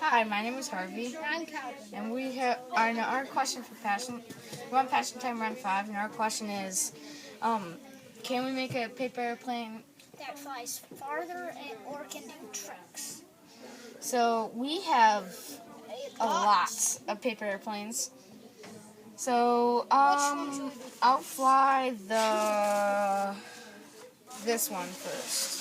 Hi, my name is Harvey, I'm Calvin. and we have our question for passion. We're on Passion Time Round 5, and our question is, can we make a paper airplane? That flies farther or can do tricks. So we have a lot of paper airplanes. So I'll fly this one first.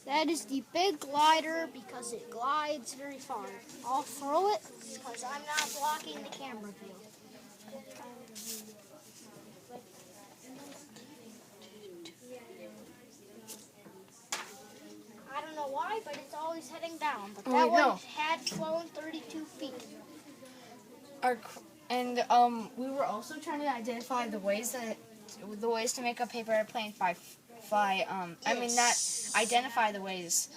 That is the big glider because it glides very far. I'll throw it because I'm not blocking the camera view. I don't know why, but it's always heading down. But that one had flown 32 feet. We were also trying to identify the ways to make a paper airplane not identify the ways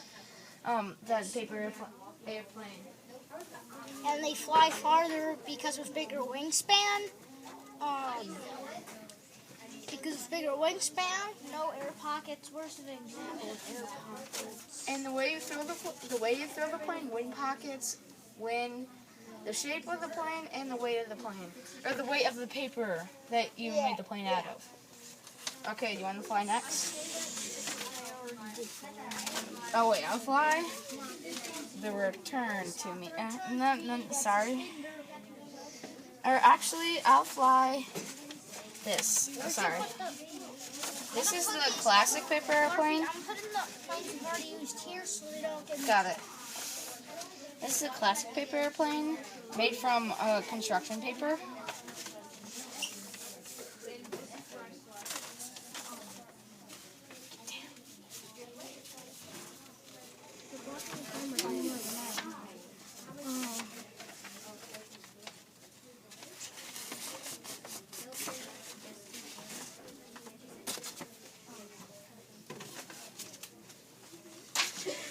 that paper airplane. And they fly farther because of bigger wingspan. No air pockets. Where's an example of air pockets? And the way you throw the plane, wind pockets, the shape of the plane, and the weight of the plane, or the weight of the paper that you made the plane out of. Okay, do you want to fly next? Oh wait, I'll fly the return to me. No, sorry. Or actually, I'll fly this. Oh, sorry. This is the classic paper airplane. I'm putting the planes we've already used here so they don't get... Got it. This is a classic paper airplane made from construction paper.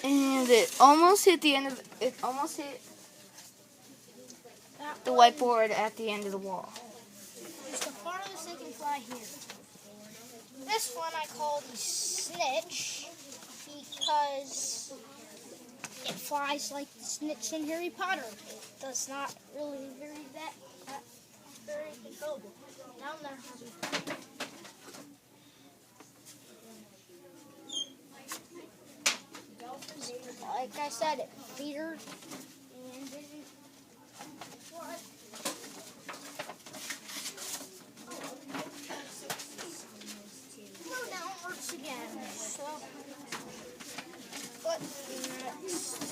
And it almost hit the whiteboard at the end of the wall. It's the farthest they can fly here. This one I call the snitch because it flies like the snitch in Harry Potter. It does not really very controllable. Down there, Harvey. Like I said, it feeder and didn't fly. Well, now it works again. So, what next?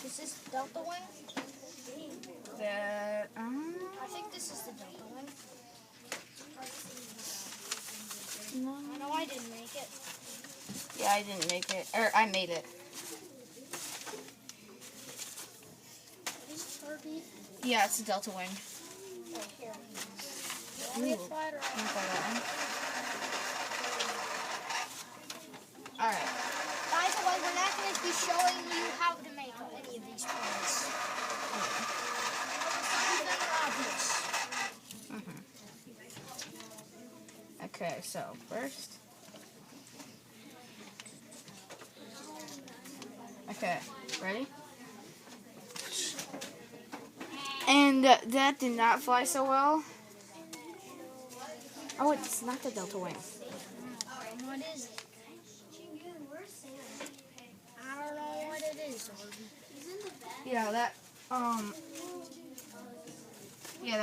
Is this Delta Wing? I think this is the Delta Wing. No. I know I didn't make it. Yeah, I didn't make it. Or I made it. Is it Harvey? Yeah, it's a Delta Wing. Right here. Let me fly it around. Alright. By the way, we're not going to be showing you how to make any of these planes. Okay, so first. Okay, ready? And that did not fly so well. Oh, it's not the Delta Wing. What is it? I don't know what it is. Yeah, that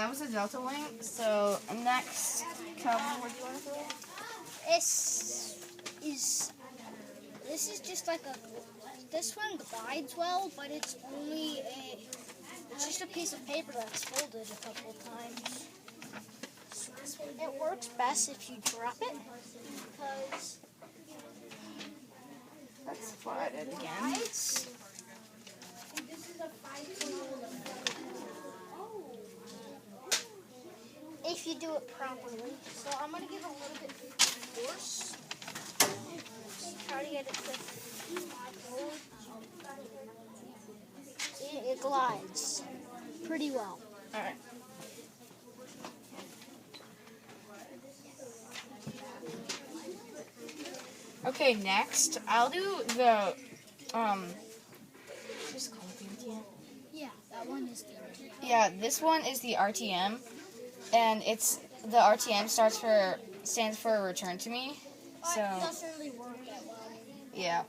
was a Delta Wing. So next, Calvin, what do you want to throw? This is just like this one glides well, but it's just a piece of paper that's folded a couple of times. It works best if you drop it because Let's fly it again. If you do it properly. So I'm going to give it a little bit of force. Try to get it to forward. It glides pretty well. Alright. Okay, next I'll do the just call it the RTM. Yeah, that one is the RTM. Yeah, this one is the RTM, and it's the RTM stands for return to me. But So it doesn't really work that well. yeah,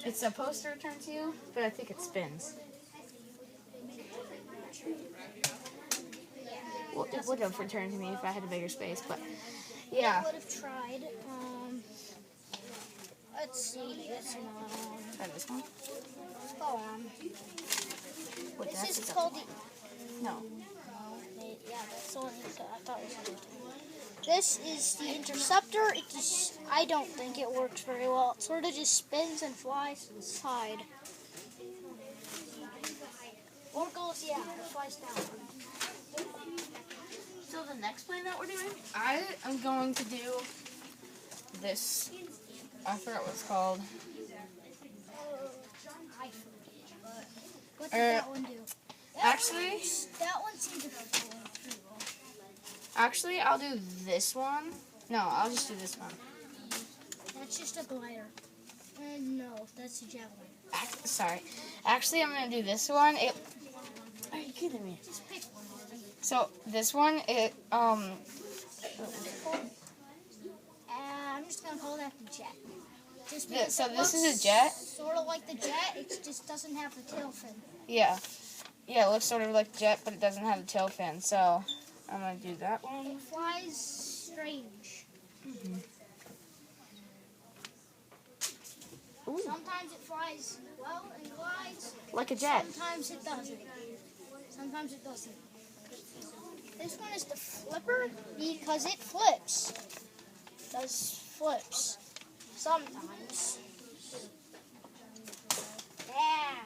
it's supposed to return to you, but I think it spins. Well, it would have returned to me if I had a bigger space, but yeah. I would have tried. Let's see. It's Try this one. go on. What, This that's is a- called the. No. Yeah, that's the one I thought was good. This is the interceptor. It just, I don't think it works very well. It sort of just spins and flies to the side. Or goes, yeah, it flies down. So the next plane that we're doing, I am going to do this. I forgot what it's called. I forget, but what did that one do? Actually, That one seemed to go pretty well. actually, I'll do this one. No, I'll just do this one. That's just a glider. No, that's a javelin. Sorry. Actually, I'm gonna do this one. Are you kidding me? Just pick one. So this one, I'm just gonna call that the jet. Just because so it this is looks a jet? Sort of like the jet. It just doesn't have the tail fin. Yeah, it looks sort of like a jet, but it doesn't have a tail fin. So I'm gonna do that one. It flies strange. Ooh, Sometimes it flies well and glides. like a jet. Sometimes it doesn't. Sometimes it doesn't. This one is the flipper because it flips. It does flips. Sometimes. Yeah.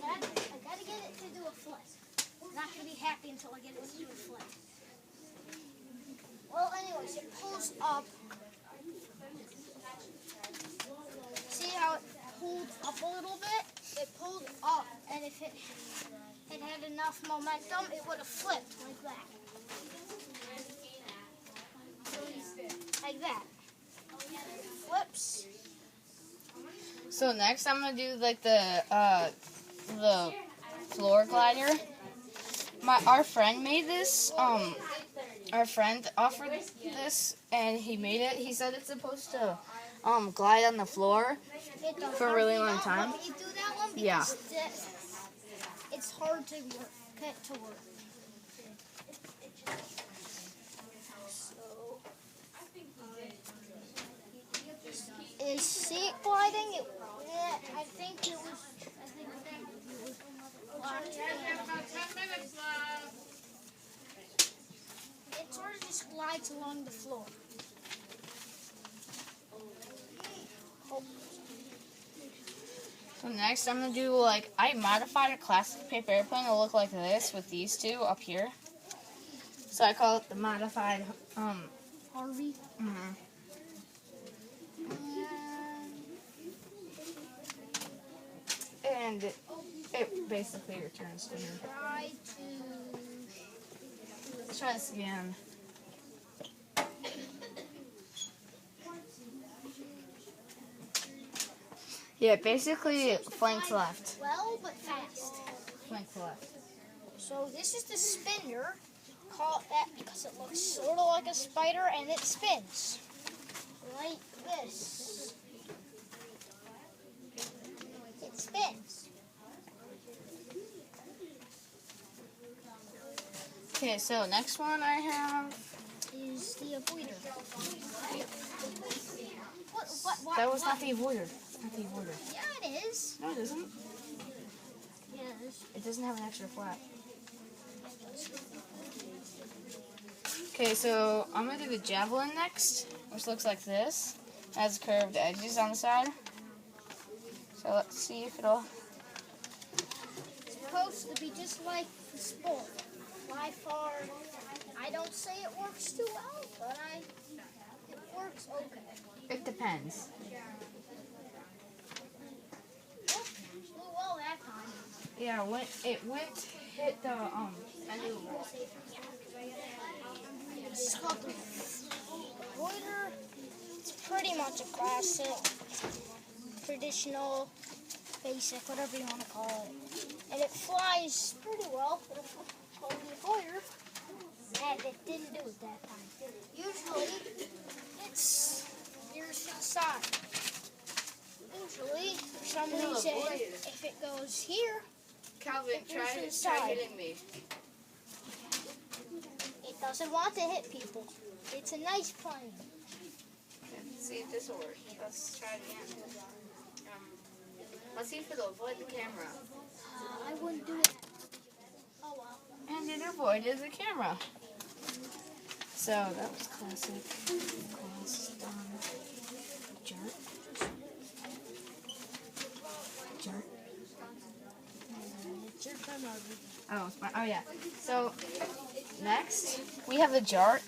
I gotta get it to do a flip. I'm not gonna be happy until I get it to do a flip. Well, anyways, it pulls up. See how it pulled up a little bit? It pulled up, and if it had enough momentum, it would have flipped like that. Like that. Flips. So next, I'm gonna do like the floor glider. Our friend made this. Our friend offered this, and he made it. He said it's supposed to glide on the floor It does. for a really long Not time. let me do that one because Yeah. it's hard to work. Get to work. So, is see it gliding? I think it was. It sort of just glides along the floor. So next, I'm gonna do I modified a classic paper airplane to look like this with these two up here. So I call it the modified Harvey. and it basically returns to me. Let's try this again. Yeah, basically flanks left. Well, but fast. Flanks left. So this is the spinner. Call it that because it looks sort of like a spider and it spins. Like this. It spins. Okay, so next one I have. Is the avoider. What? That was not the avoider. Not the avoider. Yeah, it is. No, it isn't. Yeah, it is. It doesn't have an extra flap. Okay, so I'm gonna do the javelin next, which looks like this. It has curved edges on the side. So let's see if it'll. It's supposed to be just like the sport. By far, I don't say it works too well, but it works okay. It depends. Flew well that time. Yeah, it went hit the end wall. This is called the avoider. It's pretty much a classic, traditional, basic, whatever you want to call it. And it flies pretty well. And it didn't do it that time. Usually, it's yours to the side. Usually, for some reason, if it goes here, Calvin, try hitting me. It doesn't want to hit people. It's a nice plane. Let's see if this will work. Let's try it again. Let's see if it'll avoid the camera. I wouldn't do it. Oh well. And it avoided the camera. So that was classic. Jerk. Oh yeah. So next we have a jar.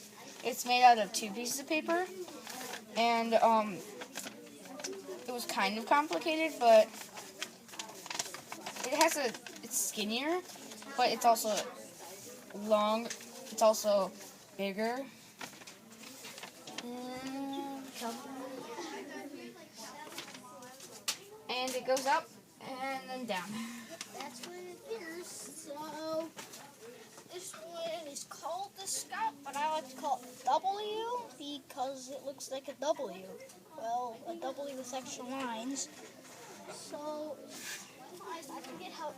It's made out of 2 pieces of paper, and it was kind of complicated, but it's skinnier, but it's also long. It's also bigger. And it goes up and then down. That's what it is. So this one is called the Scout, but I like to call it W because it looks like a W. Well, a W with extra lines. So I can get how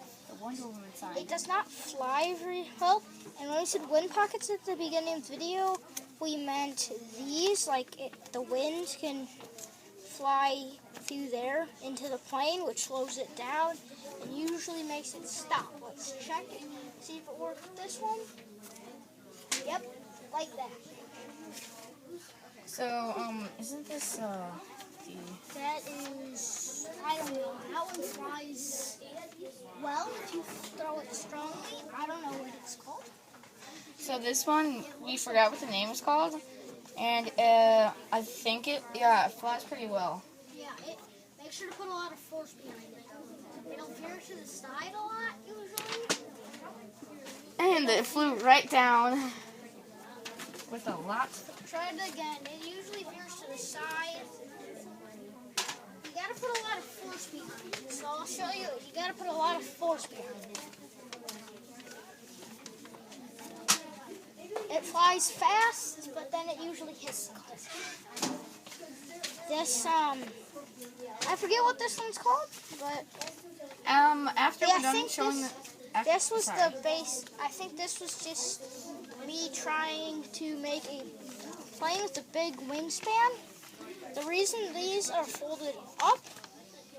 it does not fly very well. And when we said wind pockets at the beginning of the video, we meant these, like the wind can fly through there into the plane, which slows it down and usually makes it stop. Let's check it, see if it works with this one. Yep, like that. So, isn't this, That is, I don't know, that one flies well if you throw it strongly. I don't know what it's called. So this one, we forgot what the name is called, and I think it flies pretty well. Yeah, make sure to put a lot of force behind it. It'll veer to the side a lot, usually. And it flew right down with a lot. Try it again. It usually veers to the side. You gotta put a lot of force behind it. So I'll show you. You gotta put a lot of force behind it. It flies fast, but then it usually hits. This, I forget what this one's called, but after we're done showing this was the base. I think this was just me trying to make a plane with a big wingspan. The reason these are folded up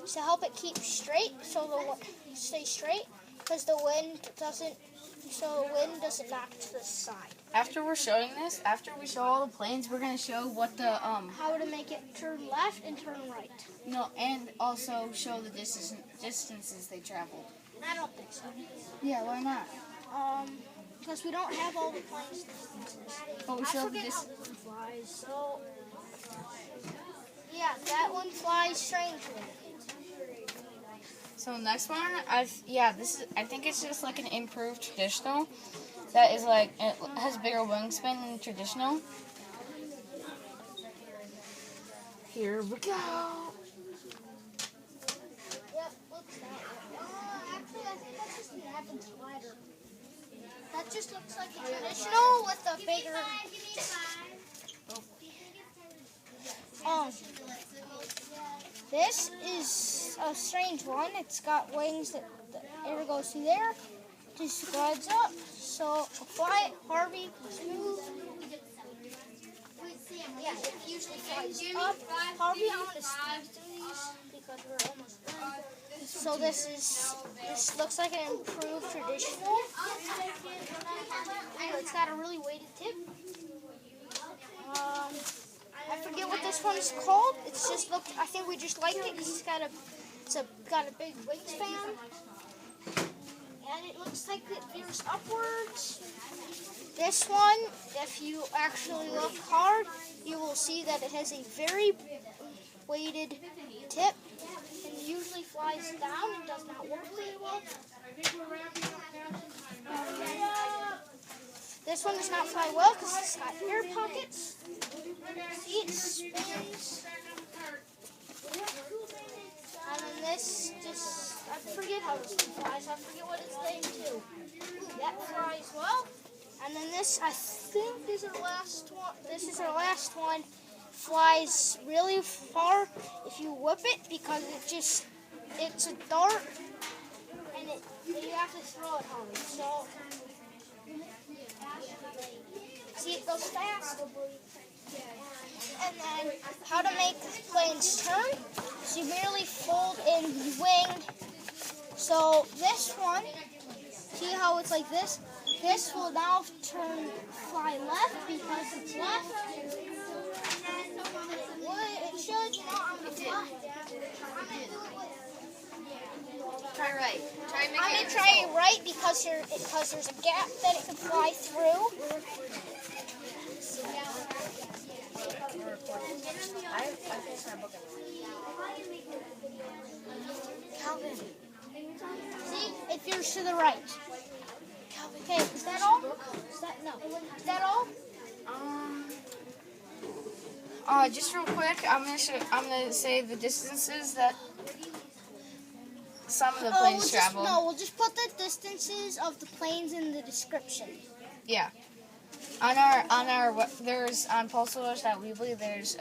is to help it keep straight, so stay straight, because the wind doesn't knock to the side. After we show all the planes, we're gonna show what the how to make it turn left and turn right. No, and also show the distances they traveled. I don't think so. Yeah, why not? Because we don't have all the planes distances. But we I show forget this. how this one flies. So yeah, that one flies strangely. So next one, I think it's just like an improved traditional. That is like, it has bigger wingspan than traditional. Here we go. Yep, looks that way. Actually, I think that's just an average slider. That just looks like a traditional with a bigger. This is a strange one. It's got wings that the air goes through there. Just glides up. So fly it, Harvey, smooth. Yeah, it usually flies up. Harvey, I'm gonna speed through these because we're almost done. So this looks like an improved traditional. It's got a really weighted tip. I forget what this one is called. It's just I think we just liked it because it's got a big wingspan. And it looks like it veers upwards. This one, if you actually look hard, you will see that it has a very weighted tip and usually flies down and does not work very well. This one does not fly well because it's got air pockets. See, it spins. And then this just, I forget how this one flies. I forget what it's named too. That flies well. And then this, I think, is our last one. This is our last one. Flies really far if you whip it because it's a dart and you have to throw it hard. So, see, it goes fast. And then how to make planes turn. So you merely fold in the wing. So this one, see how it's like this? This will now fly left because it's left. It should, you know, I'm going to fly. Try right. I'm going to try it right because there's a gap that it can fly through. Calvin. See, it veers to the right. Okay, is that all? Is that all? Just real quick, I'm gonna say the distances that some of the planes travel. We'll just put the distances of the planes in the description. Yeah. On Pulsars that we believe there's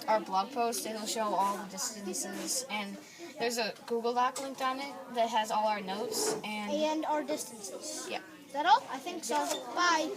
our blog post. It'll show all the distances, and there's a Google Doc linked on it that has all our notes and our distances. Yeah. Is that all? I think so. Bye.